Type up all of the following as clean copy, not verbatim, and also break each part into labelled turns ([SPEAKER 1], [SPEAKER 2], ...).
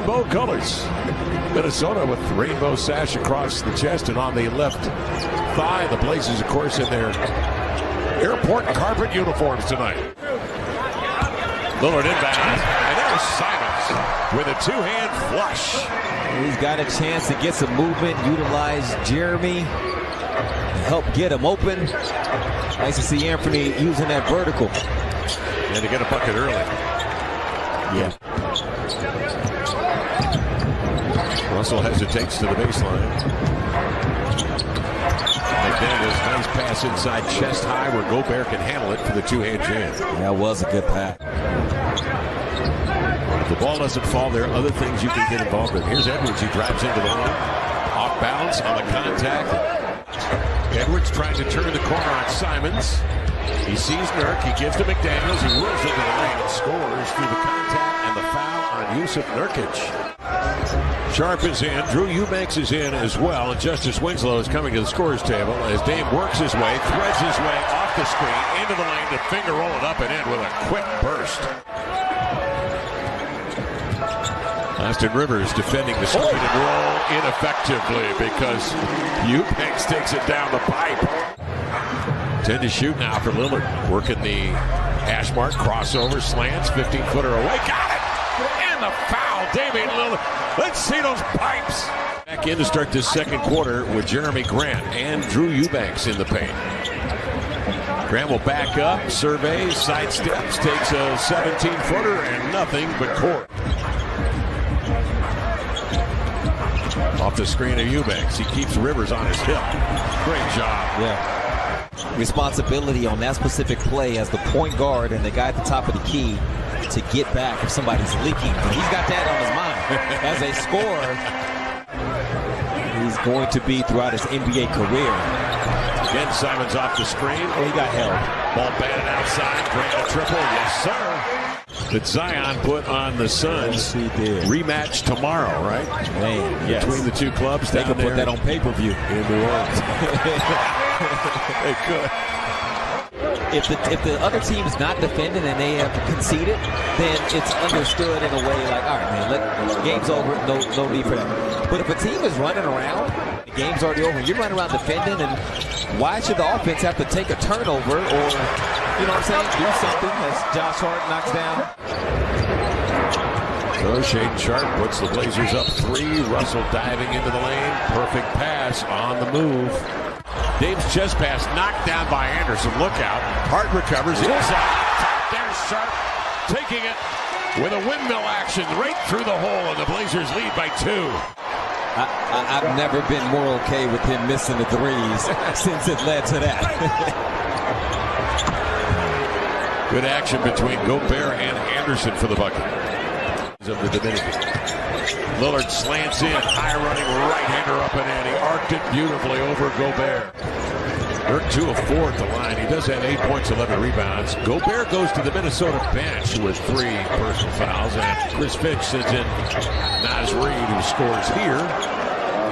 [SPEAKER 1] rainbow colors. Minnesota with rainbow sash across the chest and on the left thigh. The Blazers, of course, in their airport carpet uniforms tonight. Lillard inbound, and there's Simons with a two-hand flush.
[SPEAKER 2] He's got a chance to get some movement, utilize Jeremy, help get him open. Nice to see Anthony using that vertical.
[SPEAKER 1] And to get a bucket early.
[SPEAKER 2] Yeah.
[SPEAKER 1] Russell hesitates to the baseline. McDaniels, nice pass inside chest high where Gobert can handle it for the two-hand jam.
[SPEAKER 2] That was a good pass.
[SPEAKER 1] If the ball doesn't fall, there are other things you can get involved in. Here's Edwards. He drives into the lane. Off balance on the contact. Edwards trying to turn the corner on Simons. He sees Nurk. He gives to McDaniels. He whirls into the lane and scores through the contact and the foul on Yusuf Nurkic. Sharp is in. Drew Eubanks is in as well. And Justice Winslow is coming to the scorer's table as Dame works his way, threads his way off the screen, into the lane to finger roll it up and in with a quick burst. Austin Rivers defending the screen and roll ineffectively because Eubanks takes it down the pipe. 10 to shoot now for Lillard. Working the hash mark, crossover, slants, 15-footer away. Got it! And the foul, Damian Lillard. Let's see those pipes. Back in to start this second quarter with Jeremy Grant and Drew Eubanks in the paint. Grant will back up, surveys, sidesteps, takes a 17-footer and nothing but court. Off the screen of Eubanks. He keeps Rivers on his hip. Great job.
[SPEAKER 2] Yeah. Responsibility on that specific play as the point guard and the guy at the top of the key to get back if somebody's leaking. And he's got that on his mind. As a scorer, he's going to be throughout his NBA career.
[SPEAKER 1] Again, Simons off the screen.
[SPEAKER 2] Oh, he got held.
[SPEAKER 1] Ball batted outside. Grant a triple. Yes, sir. That Zion put on the Suns.
[SPEAKER 2] Yes, he did.
[SPEAKER 1] Rematch tomorrow, right?
[SPEAKER 2] Man, yes.
[SPEAKER 1] Between the two clubs.
[SPEAKER 2] They could put that on pay-per-view.
[SPEAKER 1] In New Orleans. They could.
[SPEAKER 2] If the other team's not defending and they have conceded, then it's understood in a way like, all right, man, game's over, no need for that. But if a team is running around, the game's already over, you're running around defending, and why should the offense have to take a turnover or, you know what I'm saying, do something as Josh Hart knocks down?
[SPEAKER 1] So Shaedon Sharp puts the Blazers up 3. Russell diving into the lane. Perfect pass on the move. Dame's chest pass knocked down by Anderson. Look out. Hart recovers. Inside. There's Sharp taking it with a windmill action right through the hole, and the Blazers lead by 2.
[SPEAKER 2] I've never been more okay with him missing the threes since it led to that.
[SPEAKER 1] Good action between Gobert and Anderson for the bucket. Of the Dominican. Lillard slants in, high running right-hander up and in. He arced it beautifully over Gobert. Dirk 2 of 4 at the line. He does have 8 points, 11 rebounds. Gobert goes to the Minnesota bench with 3 personal fouls, and Chris Finch sends in Naz Reid, who scores here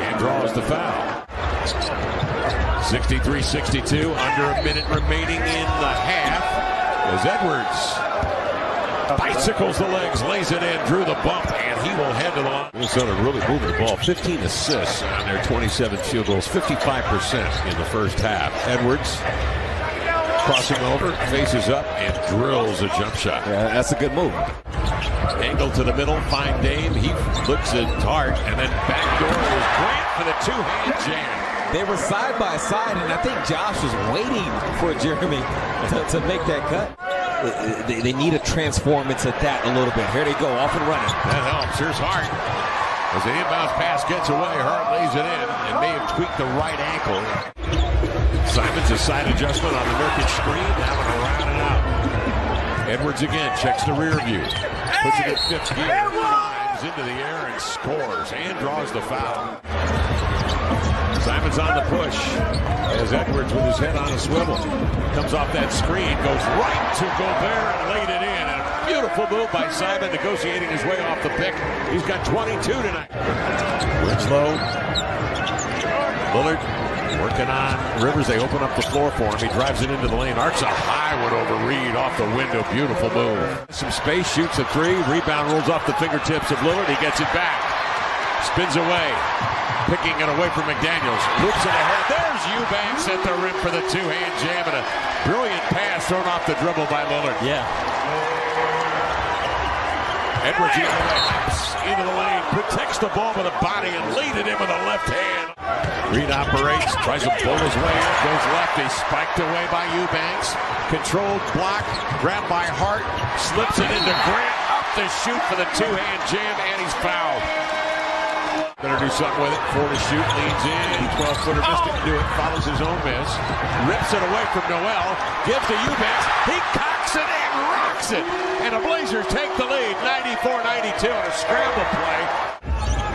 [SPEAKER 1] and draws the foul. 63-62, under a minute remaining in the half, as Edwards bicycles the legs, lays it in, drew the bump, and he will head to the line. Minnesota really moving the ball. 15 assists on their 27 field goals, 55% in the first half. Edwards crossing over, faces up, and drills a jump shot.
[SPEAKER 2] Yeah, that's a good move.
[SPEAKER 1] Angle to the middle, find Dame. He looks at Hart, and then backdoor is Grant for the two-hand jam.
[SPEAKER 2] They were side by side, and I think Josh was waiting for Jeremy to make that cut. They need to transform into that a little bit. Here they go, off and running.
[SPEAKER 1] That helps. Here's Hart. As the inbounds pass gets away, Hart lays it in and may have tweaked the right ankle. Simons, a side adjustment on the Nurkic screen, having a round and out. Edwards again checks the rear view. Puts it in fifth gear. Climbs into the air and scores and draws the foul. Simons on the push as Edwards with his head on a swivel. Comes off that screen, goes right to Gobert and laid it in. And a beautiful move by Simon, negotiating his way off the pick. He's got 22 tonight. Winslow. Lillard Working on Rivers. They open up the floor for him. He drives it into the lane. Arcs a high one over Reed off the window. Beautiful move. Some space. Shoots a three. Rebound rolls off the fingertips of Lillard. He gets it back. Spins away. Picking it away from McDaniels. Loops it ahead. There's Eubanks at the rim for the two-hand jam. And a brilliant pass thrown off the dribble by Lillard.
[SPEAKER 2] Yeah.
[SPEAKER 1] Edwards into the lane, protects the ball with a body and lead it in with a left hand. Reed operates, tries to pull his way in, goes left. He's spiked away by Eubanks. Controlled block, grabbed by Hart, slips it into Grant, up the shoot for the two-hand jam, and he's fouled. Better do something with it. 4 to shoot, leans in. 12-footer missed it, do it. Follows his own miss. Rips it away from Noel. Gives to Eubanks. He cocks it and rocks it. And the Blazers take the lead, 94-92 on a scramble play.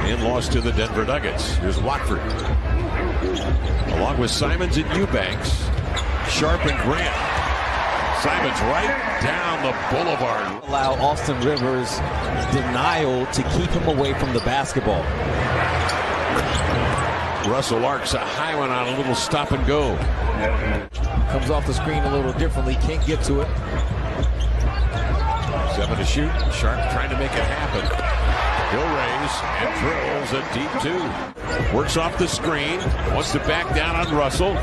[SPEAKER 1] And lost to the Denver Nuggets. Here's Watford. Along with Simons and Eubanks. Sharp and Grant. Simons right down the boulevard.
[SPEAKER 2] Allow Austin Rivers denial to keep him away from the basketball.
[SPEAKER 1] Russell arcs a high one on a little stop and go.
[SPEAKER 2] Comes off the screen a little differently. Can't get to it.
[SPEAKER 1] 7 to shoot. Sharp trying to make it happen. He'll raise and drills a deep 2. Works off the screen. Wants to back down on Russell.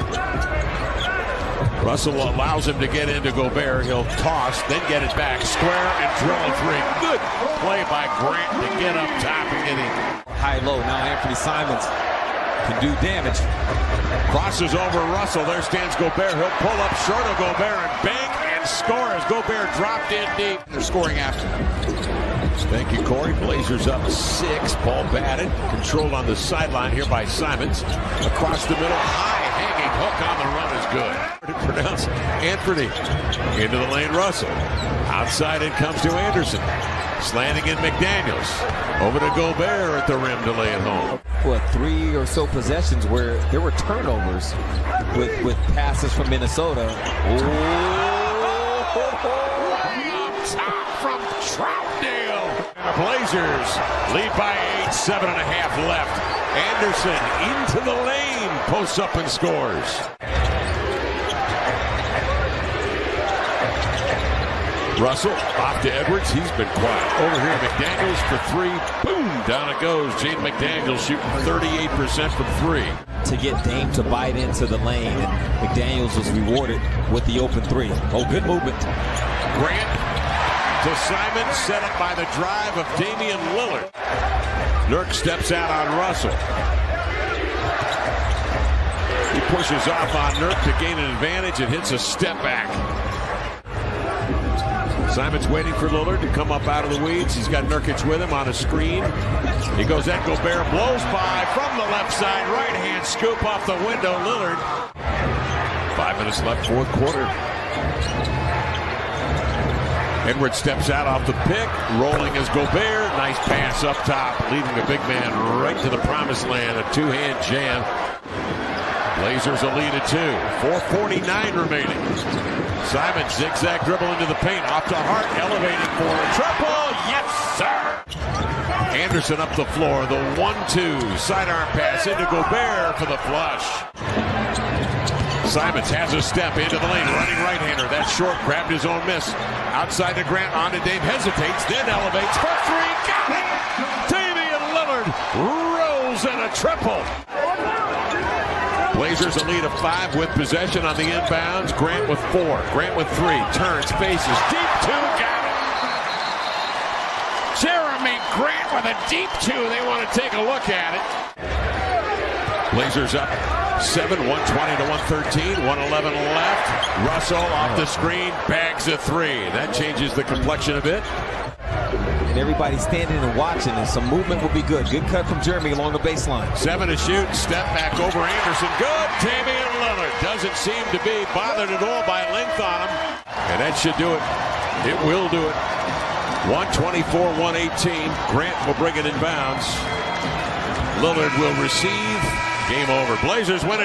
[SPEAKER 1] Russell allows him to get into Gobert. He'll toss, then get it back. Square and drill a 3. Good play by Grant to get up top and get him.
[SPEAKER 2] High-low. Now Anthony Simons can do damage.
[SPEAKER 1] Crosses over Russell. There stands Gobert. He'll pull up short of Gobert and bang and score as Gobert dropped in deep. They're scoring after. Thank you, Corey. Blazers up 6. Ball batted. Controlled on the sideline here by Simons. Across the middle. High hanging hook on the run is good. To pronounce Anthony. Into the lane, Russell. Outside it comes to Anderson. Slanting in McDaniels. Over to Gobert at the rim to lay it home.
[SPEAKER 2] What, 3 or so possessions where there were turnovers with passes from Minnesota.
[SPEAKER 1] Top from Troutdale. The Blazers lead by 8, 7.5 left. Anderson into the lane, posts up and scores. Russell off to Edwards. He's been quiet. Over here, McDaniels for 3. Boom! Down it goes. Jaden McDaniels shooting 38% from 3.
[SPEAKER 2] To get Dame to bite into the lane, and McDaniels was rewarded with the open 3. Oh, good movement.
[SPEAKER 1] Grant to Simons, set up by the drive of Damian Lillard. Nurk steps out on Russell. He pushes off on Nurk to gain an advantage and hits a step back. Simons waiting for Lillard to come up out of the weeds. He's got Nurkic with him on a screen. He goes at Gobert, blows by from the left side. Right hand scoop off the window. Lillard. 5 minutes left, 4th quarter. Edwards steps out off the pick. Rolling is Gobert. Nice pass up top, leading the big man right to the promised land. A 2-hand jam. Blazers a lead at 2. 4:49 remaining. Simon zigzag dribble into the paint. Off to Hart, elevating for a triple. Yes, sir. Anderson up the floor. The 1-2 sidearm pass into Gobert for the flush. Simons has a step into the lane. Running right-hander. That's short. Grabbed his own miss. Outside to Grant. On to Dame. Hesitates. Then elevates for 3. Got it. Damian Lillard rolls in a triple. Blazers a lead of 5 with possession on the inbounds. Grant with 4. Grant with 3. Turns, faces. Deep 2. Got it. Jeremy Grant with a deep 2. They want to take a look at it. Blazers up 7, 120 to 113. 111 left. Russell off the screen. Bags a 3. That changes the complexion a bit.
[SPEAKER 2] And everybody standing and watching, and some movement will be good. Good cut from Jeremy along the baseline.
[SPEAKER 1] 7 to shoot. Step back over Anderson. Good. Damian Lillard doesn't seem to be bothered at all by length on him. And that should do it. It will do it. 124-118. Grant will bring it in bounds. Lillard will receive. Game over. Blazers win it.